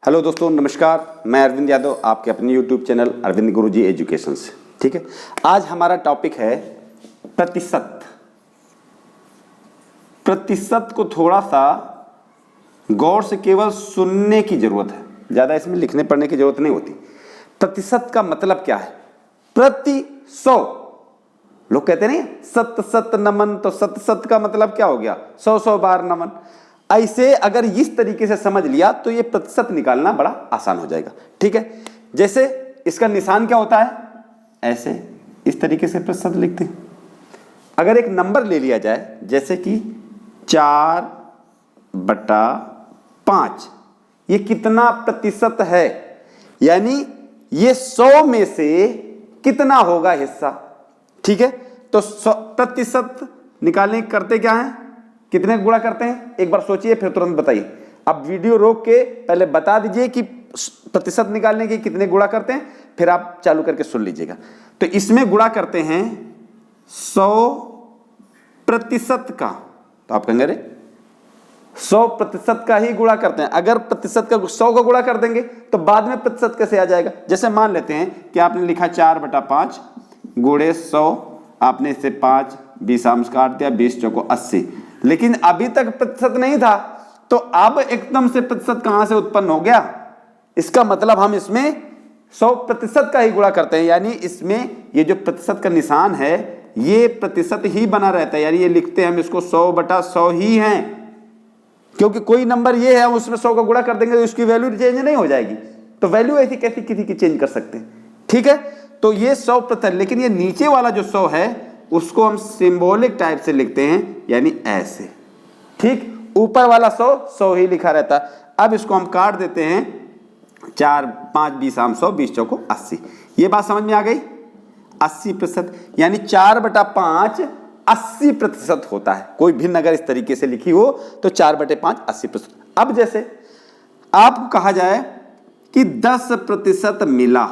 Hello दोस्तों, नमस्कार। मैं अरविंद यादव, आपके अपने यूट्यूब चैनल अरविंद गुरुजी एजुकेशन से। ठीक है, आज हमारा टॉपिक है प्रतिशत। प्रतिशत को थोड़ा सा गौर से केवल सुनने की जरूरत है, ज़्यादा इसमें लिखने पढ़ने की जरूरत नहीं होती। प्रतिशत का मतलब क्या है? प्रति 100। लोग कहते नहीं सत सत नमन, तो सत सत का मतलब क्या हो गया? 100 बार नमन। ऐसे अगर इस तरीके से समझ लिया तो ये प्रतिशत निकालना बड़ा आसान हो जाएगा। ठीक है, जैसे इसका निशान क्या होता है? ऐसे इस तरीके से प्रतिशत लिखते हैं। अगर एक नंबर ले लिया जाए जैसे कि 4/5, ये कितना प्रतिशत है? यानी ये 100 में से कितना होगा हिस्सा। ठीक है, तो प्रतिशत निकालने करते क्या है? कितने गुणा करते हैं? एक बार सोचिए फिर तुरंत बताइए। अब वीडियो रोक के पहले बता दीजिए कि प्रतिशत निकालने के कितने गुणा करते हैं, फिर आप चालू करके सुन लीजिएगा। तो इसमें गुणा करते हैं 100% का, तो आप कहेंगे अरे 100% का ही गुणा करते हैं। अगर प्रतिशत का 100 का गुणा कर देंगे तो बाद में प्रतिशत कैसे आ जाएगा? जैसे मान लेते हैं कि आपने लिखा 4/5 गुणे 100, आपने इससे 5 20 अंश काट दिया, 20 चौको 80, लेकिन अभी तक प्रतिशत नहीं था, तो अब एकदम से प्रतिशत कहां से उत्पन्न हो गया? इसका मतलब हम इसमें 100% का ही गुणा करते हैं, यानी इसमें ये जो प्रतिशत का निशान है ये प्रतिशत ही बना रहता है। यानी ये लिखते हैं हम इसको 100/100 ही हैं, क्योंकि कोई नंबर ये है उसमें 100 का गुणा कर देंगे तो इसकी वैल्यू चेंज नहीं हो जाएगी। तो वैल्यू ऐसी कैसी किसी की चेंज कर सकते हैं? ठीक है, तो ये 100%। लेकिन ये नीचे वाला जो 100 है उसको हम सिंबॉलिक टाइप से लिखते हैं, यानी ऐसे। ठीक, ऊपर वाला 100 ही लिखा रहता है। अब इसको हम काट देते हैं, 4 5 20 100, 20 चौको 80। ये बात समझ में आ गई? 80%, यानी 4/5 80% होता है। कोई भिन्न अगर इस तरीके से लिखी हो तो 4/5 80%। अब जैसे आपको कहा जाए कि 10% मिला,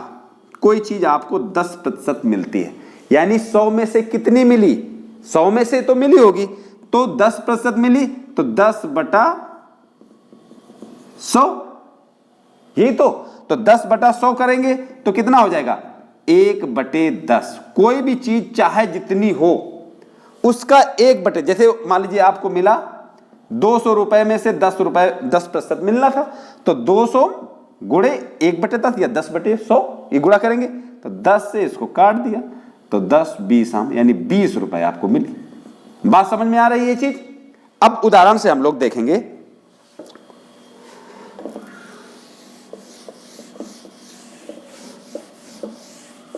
कोई चीज आपको 10% मिलती है, यानी 100 में से कितनी मिली? 100 में से तो मिली होगी, तो 10% मिली, तो 10/100, यही तो 10/100 करेंगे तो कितना हो जाएगा? 1/10। कोई भी चीज चाहे जितनी हो उसका 1/, जैसे मान लीजिए आपको मिला 200 रुपए में से 10 रुपए 10% मिलना था, तो 200 गुणे 1/10 या 10/100 ये गुणा करेंगे, तो 10 से इसको काट दिया तो 10 20 आम, यानी 20 रुपए आपको मिली। बात समझ में आ रही है ये चीज? अब उदाहरण से हम लोग देखेंगे।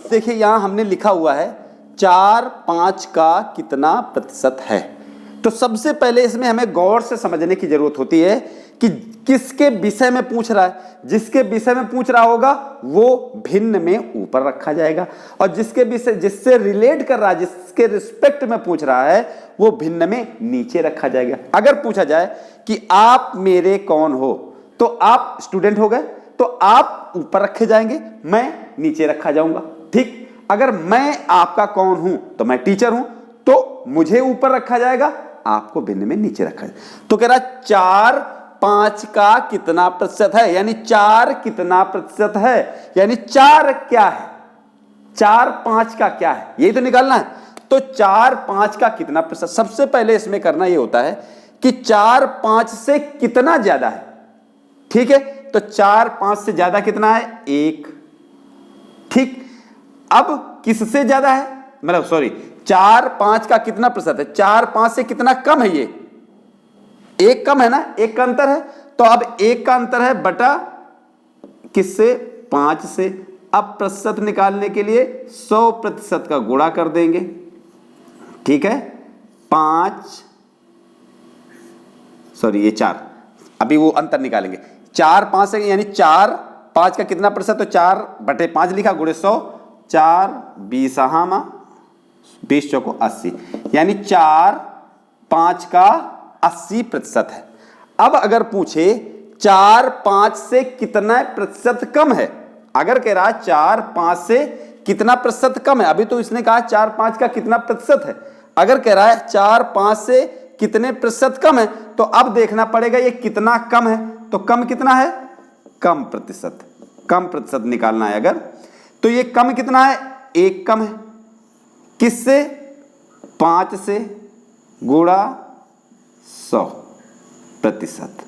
देखिए यहां हमने लिखा हुआ है 4/5 का कितना प्रतिशत है। तो सबसे पहले इसमें हमें गौर से समझने की जरूरत होती है कि किसके विषय में पूछ रहा है। जिसके विषय में पूछ रहा होगा वो भिन्न में ऊपर रखा जाएगा, और जिसके विषय जिससे रिलेट कर रहा है, जिसके रिस्पेक्ट में पूछ रहा है, वो भिन्न में नीचे रखा जाएगा। अगर पूछा जाए कि आप मेरे कौन हो, तो आप स्टूडेंट हो गए, तो आप ऊपर रखे जाएंगे, मैं नीचे रखा जाऊंगा। ठीक, अगर मैं आपका कौन हूं तो मैं टीचर हूं, तो मुझे ऊपर रखा जाएगा, आपको भिन्न में नीचे रखा जाएगा। तो कह रहा 4/5 का कितना प्रतिशत है, यानी 4 कितना प्रतिशत है, यानी 4 क्या है, 4/5 का क्या है, यही तो निकालना है। तो 4/5 का कितना प्रतिशत, सबसे पहले इसमें करना यह होता है कि 4/5 से कितना ज्यादा है। ठीक है, तो 4/5 से ज्यादा कितना है? 1। ठीक, अब किससे ज्यादा है, मतलब सॉरी 4/5 का कितना प्रतिशत है? 4/5 से कितना कम है? ये 1 कम है ना, 1 का अंतर है, तो अब 1 का अंतर है बटा किससे? 5 से। अब प्रतिशत निकालने के लिए 100% का गुणा कर देंगे। ठीक है, 5 सॉरी ये 4, अभी वो अंतर निकालेंगे। 4/5 से यानी 4/5 का कितना प्रतिशत? तो 4/5 लिखा गुणे 100, 4 20 हामा 20 चौको 80, यानी 4/5 का 80% है। अब अगर पूछे 4/5 से कितना प्रतिशत कम है, अगर कह रहा 4/5 से कितना प्रतिशत कम है, अभी तो इसने कहा 4/5 का कितना प्रतिशत है, अगर कह रहा है 4/5 से कितने प्रतिशत कम है, तो अब देखना पड़ेगा ये कितना कम है। तो कम कितना है? कम प्रतिशत निकालना है अगर, तो ये कम कितना है, 1 कम है किससे, 5 से गुणा 100%।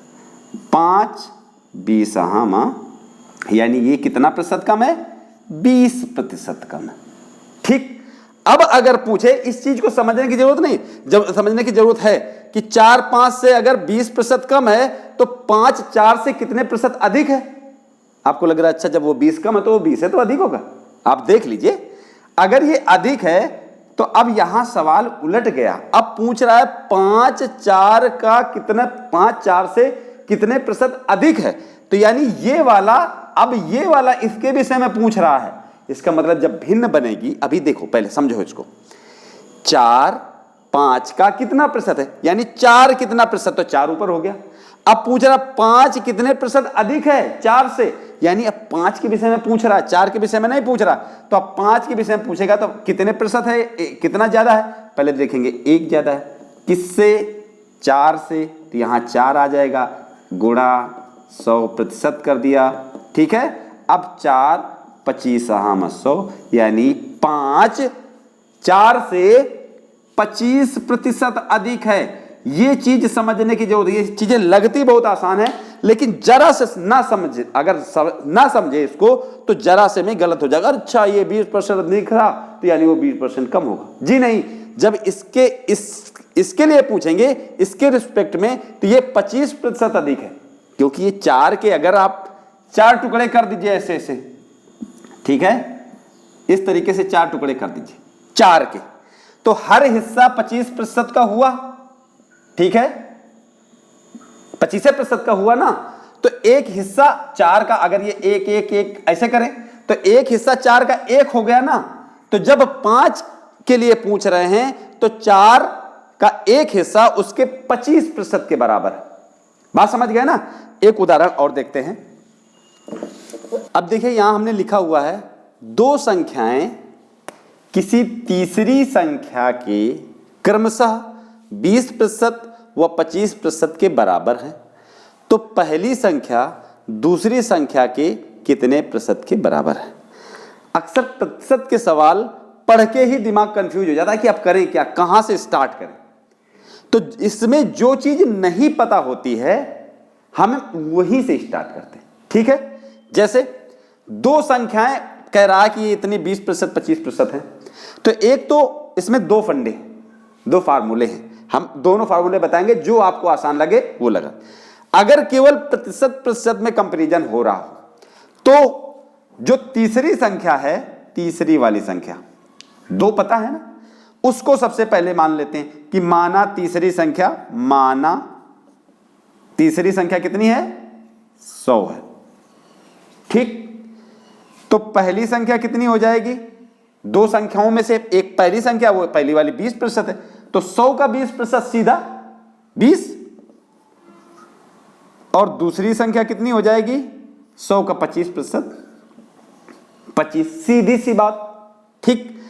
5 20 यानी ये कितना प्रतिशत कम है, 20% कम है। ठीक, अब अगर पूछे, इस चीज को समझने की जरूरत नहीं, जब समझने की जरूरत है कि 4 5 से अगर 20% कम है तो 5 4 से कितने प्रतिशत अधिक है। आपको लग रहा है अच्छा जब वो 20 कम है तो वो 20 है तो अधिक होगा। आप देख लीजिए, अगर ये अधिक है तो अब यहां सवाल उलट गया। अब पूछ रहा है 5 4 का कितना, 5 4 से कितने प्रतिशत अधिक है, तो यानी ये वाला, अब ये वाला इसके विषय में पूछ रहा है। इसका मतलब जब भिन्न बनेगी, अभी देखो पहले समझो इसको, 4 5 का कितना प्रतिशत है, यानी 4 कितना प्रतिशत, तो 4 ऊपर हो गया। अब पूछ रहा 5 कितने प्रतिशत अधिक है 4 से, यानी अब 5 के विषय में पूछ रहा है, 4 के विषय में नहीं पूछ रहा। तो अब 5 के विषय में पूछेगा तो कितने प्रतिशत है, कितना ज्यादा है, पहले देखेंगे 1 ज्यादा है किससे, 4 से, तो यहां 4 आ जाएगा, गुणा 100% कर दिया। ठीक है, अब 4 25 100, यानी 5 4 से 25% अधिक है। ये चीज समझने की जरूरत है। ये चीजें लगती बहुत आसान है, लेकिन जरा से ना समझे, अगर ना समझे इसको तो जरा से में गलत हो जाएगा। अच्छा ये 20% अधिक रहा तो यानी वो 20% कम होगा। जी नहीं, जब इसके लिए पूछेंगे, इसके रिस्पेक्ट में, तो ये 25% अधिक है, क्योंकि ये 4 के अगर आप 4 टुकड़े कर दीजिए ऐसे ऐसे, ठीक है, इस तरीके से 4 टुकड़े कर दीजिए 4 के, तो हर हिस्सा 25% का हुआ। ठीक है, 25% का हुआ ना, तो एक हिस्सा 4 का, अगर ये 1 1 1 ऐसे करें तो एक हिस्सा 4 का 1 हो गया ना। तो जब 5 के लिए पूछ रहे हैं तो 4 का एक हिस्सा उसके 25% के बराबर है। बात समझ गए ना। एक उदाहरण और देखते हैं। अब देखिए यहां हमने लिखा हुआ है, दो संख्याएं किसी तीसरी संख्या के क्रमशः 20% व 25% के बराबर है, तो पहली संख्या दूसरी संख्या के कितने प्रतिशत के बराबर है। अक्सर प्रतिशत के सवाल पढ़ के ही दिमाग कंफ्यूज हो जाता है कि अब करें क्या, कहां से स्टार्ट करें। तो इसमें जो चीज नहीं पता होती है हम वहीं से स्टार्ट करते हैं। ठीक है, जैसे दो संख्याएं कह रहा है कि ये इतनी 20% 25% है, तो एक तो इसमें दो फंडे, दो फार्मूले हैं। हम दोनों फार्मूले बताएंगे, जो आपको आसान लगे वो लगा। अगर केवल प्रतिशत में कंपैरिजन हो रहा हो तो जो तीसरी संख्या है, तीसरी वाली संख्या, दो पता है ना, उसको सबसे पहले मान लेते हैं कि माना तीसरी संख्या कितनी है, 100 है। ठीक, तो पहली संख्या कितनी हो जाएगी, दो संख्याओं में से एक पहली संख्या, वो पहली वाली 20% है, तो 100 का 20% सीधा 20, और दूसरी संख्या कितनी हो जाएगी, 100 का 25%, 25, सीधी सी बात। ठीक,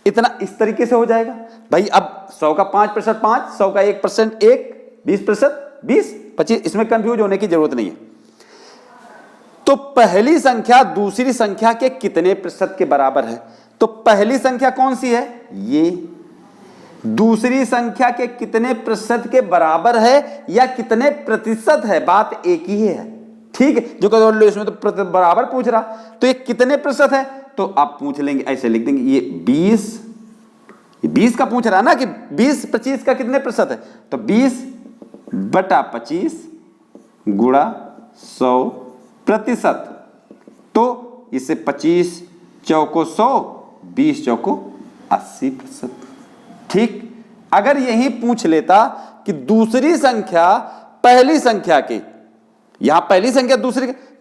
इतना इस तरीके से हो जाएगा भाई। अब 100 का 5% 5, 100 का 1% 1, 20% 20, 25, इसमें कंफ्यूज होने की जरूरत नहीं है। तो पहली संख्या दूसरी संख्या के कितने प्रतिशत के बराबर है, तो पहली संख्या कौन सी है, ये, दूसरी संख्या के कितने प्रतिशत के बराबर है या कितने प्रतिशत है, बात एक ही है। ठीक है, जो कहते लो इसमें तो बराबर पूछ रहा, तो ये कितने प्रतिशत है, तो आप पूछ लेंगे, ऐसे लिख देंगे, ये 20 का पूछ रहा है ना कि 20 25 का कितने प्रतिशत है, तो 20/25 गुणा 100%, तो इससे 25 चौको 100, 20 चौको 80%। ठीक, अगर यही पूछ लेता कि दूसरी संख्या पहली संख्या के, यहां पहली संख्या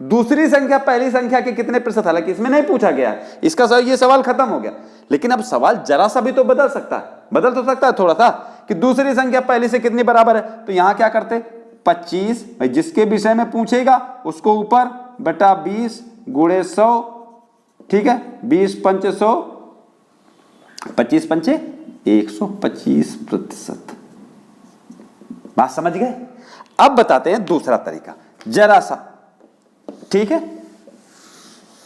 दूसरी संख्या पहली संख्या के कितने प्रतिशत, हालांकि इसमें नहीं पूछा गया है, इसका ये सवाल खत्म हो गया। लेकिन अब सवाल जरा सा भी तो बदल सकता है, बदल तो सकता है थोड़ा सा, कि दूसरी संख्या पहली से कितनी बराबर है, तो यहां क्या करते, 25, जिसके विषय में पूछेगा उसको ऊपर बटा 20 गुणे 100। ठीक है, 20 पंच 100, 25 पंचे 125%। बात समझ गए। अब बताते हैं दूसरा तरीका, जरा सा ठीक है,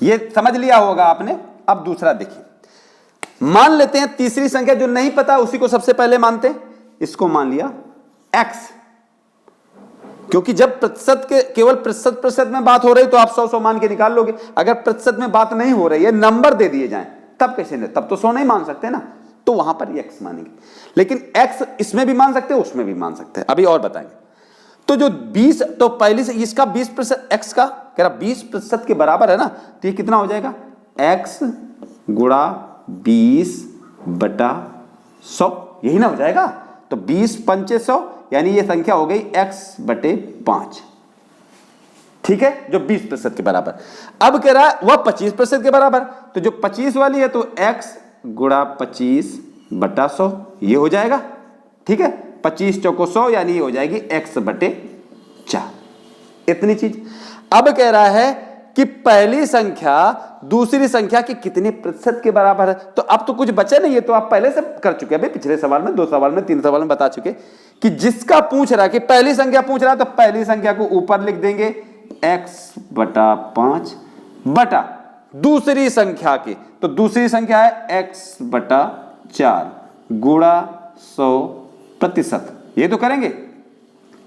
ये समझ लिया होगा आपने। अब दूसरा देखिए, मान लेते हैं तीसरी संख्या जो नहीं पता उसी को सबसे पहले मानते हैं। इसको मान लिया x, क्योंकि जब प्रतिशत के केवल प्रतिशत में बात हो रही तो आप 100 मान के निकाल लोगे। अगर प्रतिशत में बात नहीं हो रही है, नंबर दे दिए जाएं, तब कैसे नहीं, तब तो 100 नहीं मान सकते ना, तो वहां पर x मानेंगे। लेकिन x इसमें भी मान सकते हैं, उसमें भी मान सकते हैं, अभी और बताएंगे। तो जो 20, तो पहले से इसका 20% x का कह रहा 20% के बराबर है ना, तो ये कितना हो जाएगा x गुणा 20/100, यही ना हो जाएगा। तो 20 पंचे 100, यानी ये संख्या हो गई x/5, ठीक है, जो 20% के बराबर। अब कह रहा है वह 25% के बराबर, तो जो 25 वाली है तो x गुणा 25/100 ये हो जाएगा, ठीक है। 25 चौको 100, यानी ये हो जाएगी x/4, इतनी चीज। अब कह रहा है कि पहली संख्या दूसरी संख्या के कितने प्रतिशत के बराबर है। तो अब तो कुछ बचे नहीं है, तो आप पहले से कर चुके हैं, पिछले सवाल में, 2 सवाल में, 3 सवाल में बता चुके कि जिसका पूछ रहा है कि पहली संख्या पूछ रहा है, तो पहली संख्या को ऊपर लिख देंगे x/5 बटा दूसरी संख्या के, तो दूसरी संख्या है x/4 गुणा 100%, ये तो करेंगे,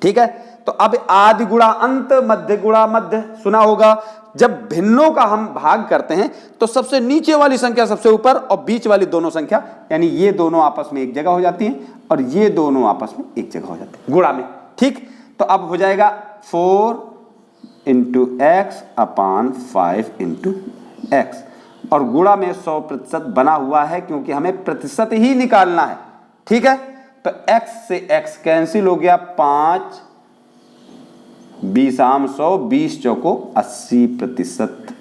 ठीक है। तो अब आदि गुणा अंत, मध्य गुणा मध्य सुना होगा। जब भिन्नों का हम भाग करते हैं तो सबसे नीचे वाली संख्या सबसे ऊपर और बीच वाली दोनों संख्या, यानी ये दोनों आपस में एक जगह हो जाती हैं और ये दोनों आपस में एक जगह हो जाती है गुणा में, ठीक। तो अब हो जाएगा 4 × x/5 × x, और गुणा में 100% बना हुआ है क्योंकि हमें प्रतिशत ही निकालना है, ठीक है। तो x से x कैंसिल हो गया, 5 20 आम 100, 20 चौको 80%।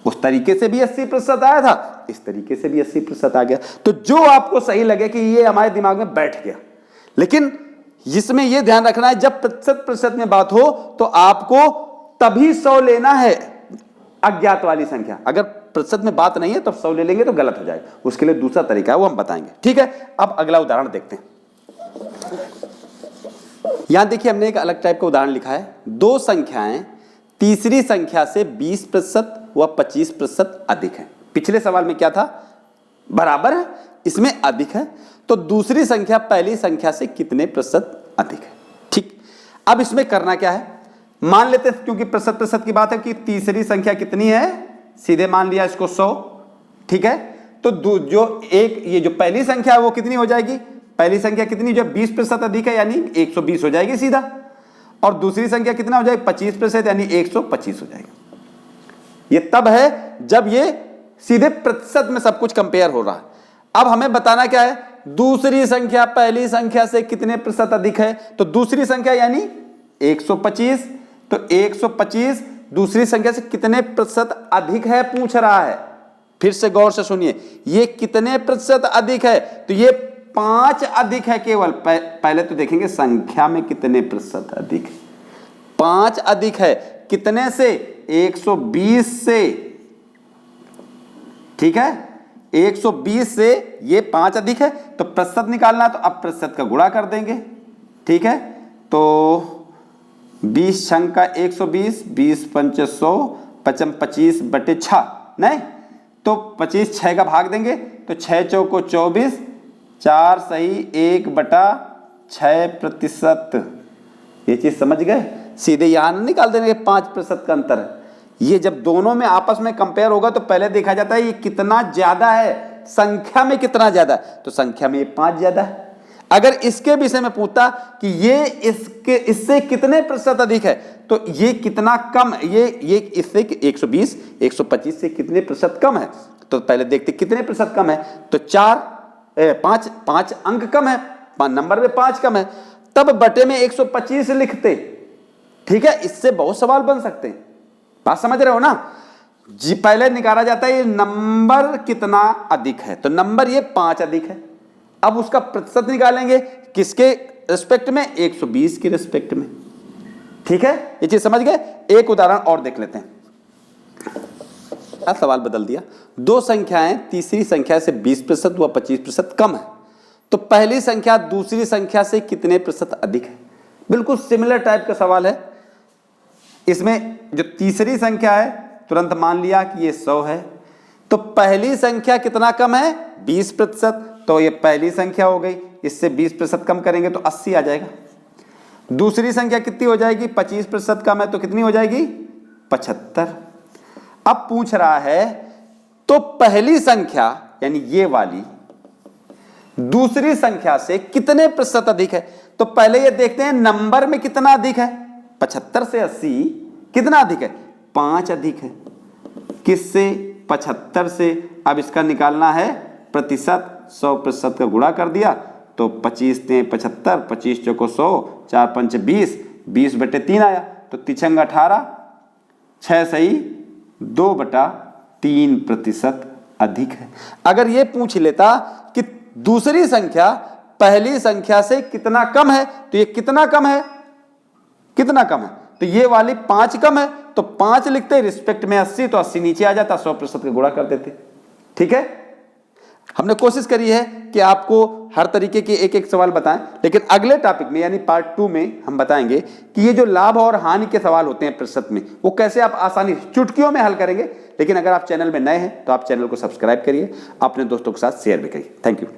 उस तरीके से भी 80% आया था, इस तरीके से भी 80% आ गया। तो जो आपको सही लगे कि ये हमारे दिमाग में बैठ गया। लेकिन इसमें यह ध्यान रखना है, जब प्रतिशत में बात हो तो आपको तभी 100 लेना है अज्ञात वाली संख्या। अगर प्रतिशत में बात नहीं है तो 100 ले लेंगे तो गलत हो जाएगा। उसके लिए दूसरा तरीका है, वो हम बताएंगे, ठीक है। अब अगला उदाहरण देखते हैं। यहां देखिए, हमने एक अलग टाइप का उदाहरण लिखा है। 2 संख्याएं तीसरी संख्या से 20% व 25% अधिक है। पिछले सवाल में क्या था, बराबर है, इसमें अधिक है। तो दूसरी संख्या पहली संख्या से कितने प्रतिशत अधिक है, ठीक। अब इसमें करना क्या है, मान लेते हैं, क्योंकि प्रतिशत की बात है कि तीसरी संख्या कितनी है, सीधे मान लिया इसको 100, ठीक है। तो जो ये जो पहली संख्या है वो कितनी हो जाएगी, पहली संख्या कितनी, जो 20% अधिक है यानी 120 हो जाएगी सीधा, और दूसरी संख्या कितना हो जाएगी 25% यानी 125 हो जाएगा। ये तब है जब ये सीधे प्रतिशत में सब कुछ कंपेयर हो रहा है। अब हमें बताना क्या है, दूसरी संख्या पहली संख्या से कितने प्रतिशत अधिक है। तो दूसरी संख्या यानी 125, तो 125 दूसरी संख्या से कितने प्रतिशत अधिक है पूछ रहा है। फिर से गौर से सुनिए, ये कितने प्रतिशत अधिक है, तो ये 5 अधिक है केवल। पहले तो देखेंगे संख्या में कितने प्रतिशत अधिक है। 5 अधिक है कितने से, 120 से, ठीक है। 120 से ये 5 अधिक है, तो प्रतिशत निकालना है, तो अब प्रतिशत का गुणा कर देंगे, ठीक है। तो 20 छंग का 120, 20 पंच 100, 25/6, नहीं तो 25 6 का भाग देंगे, तो 6 चौको 24, 4 सही 1/6%। ये चीज समझ गए, सीधे यहां ना निकाल देंगे 5% का अंतर है। ये जब दोनों में आपस में कंपेयर होगा तो पहले देखा जाता है ये कितना ज्यादा है, संख्या में कितना ज्यादा है, तो संख्या में ये 5 ज्यादा है। अगर इसके विषय में पूछता कि ये इससे कितने प्रतिशत अधिक है, तो ये कितना कम, ये इससे 120 125 से कितने प्रतिशत कम है, तो पहले देखते कितने प्रतिशत कम है, तो 5 अंक कम है, नंबर में 5 कम है, तब बटे में 125 लिखते, ठीक है। इससे बहुत सवाल बन सकते हैं, बात समझ रहे हो ना जी। पहले निकाला जाता है ये नंबर कितना अधिक है, तो नंबर ये 5 अधिक है। अब उसका प्रतिशत निकालेंगे किसके रिस्पेक्ट में, 120 के रिस्पेक्ट में, ठीक है। ये चीज समझ गए। एक उदाहरण और देख लेते हैं। सवाल बदल दिया, 2 संख्याएं तीसरी संख्या से 20% व 25% कम है, तो पहली संख्या दूसरी संख्या से कितने प्रतिशत अधिक है। बिल्कुल सिमिलर टाइप का सवाल है। इसमें जो तीसरी संख्या है तुरंत मान लिया कि ये 100 है, तो पहली संख्या कितना कम है 20%, तो ये पहली संख्या हो गई, इससे 20% कम करेंगे तो 80 आ जाएगा। दूसरी संख्या कितनी हो जाएगी 25% कम है तो कितनी हो जाएगी 75। अब पूछ रहा है तो पहली संख्या यानी ये वाली दूसरी संख्या से कितने प्रतिशत अधिक है। तो पहले ये देखते हैं नंबर में कितना अधिक है, 75 से 80 कितना अधिक है 5 अधिक है। किससे 75 से। अब इसका निकालना है प्रतिशत, 100% का गुणा कर दिया तो 25 ने 75, 25 चौको 100, 4 पंच 20, 20/3 आया तो तिछंग 18, 6 सही 2/3% अधिक है। अगर ये पूछ लेता कि दूसरी संख्या पहली संख्या से कितना कम है, तो ये कितना कम है, कितना कम है, तो ये वाली 5 कम है तो 5 लिखते, रिस्पेक्ट में 80 तो 80 नीचे आ जाता, 100% का गुणा कर देते। ठीक है, हमने कोशिश करी है कि आपको हर तरीके के एक एक सवाल बताएं, लेकिन अगले टॉपिक में यानी पार्ट 2 में हम बताएंगे कि ये जो लाभ और हानि के सवाल होते हैं प्रतिशत में, वो कैसे आप आसानी चुटकियों में हल करेंगे। लेकिन अगर आप चैनल में नए हैं तो आप चैनल को सब्सक्राइब करिए, अपने दोस्तों के साथ शेयर भी करिए। Thank you.